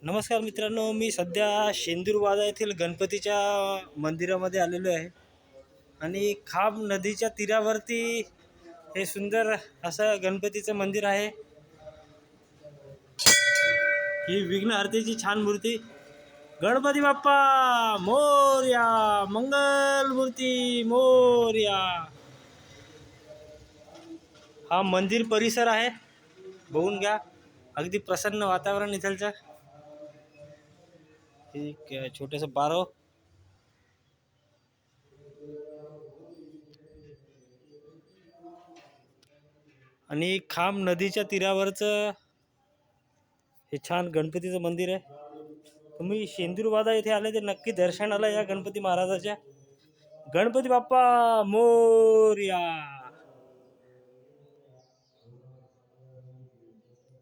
नमस्कार मित्रांनो, मी सध्या शेंदूरवादा येथील गणपतीच्या मंदिरामध्ये आलेलो आहे आणि खाम नदीच्या तीरावरती हे सुंदर असं गणपतीचं मंदिर आहे। ही विघ्नहर्त्याची छान मूर्ती, गणपती बाप्पा मोरया, मंगल मूर्ती मोरया। हा मंदिर परिसर आहे, बघून घ्या, अगदी प्रसन्न वातावरण इथलचं। एक छोटंसं बारव आणि खाम नदीच्या तीरावरचं हे छान गणपतीचं मंदिर आहे। तुम्ही शेंदूरवादा येथे आले तर नक्की दर्शनाला या गणपती महाराजाच्या। गणपती बाप्पा मोरया।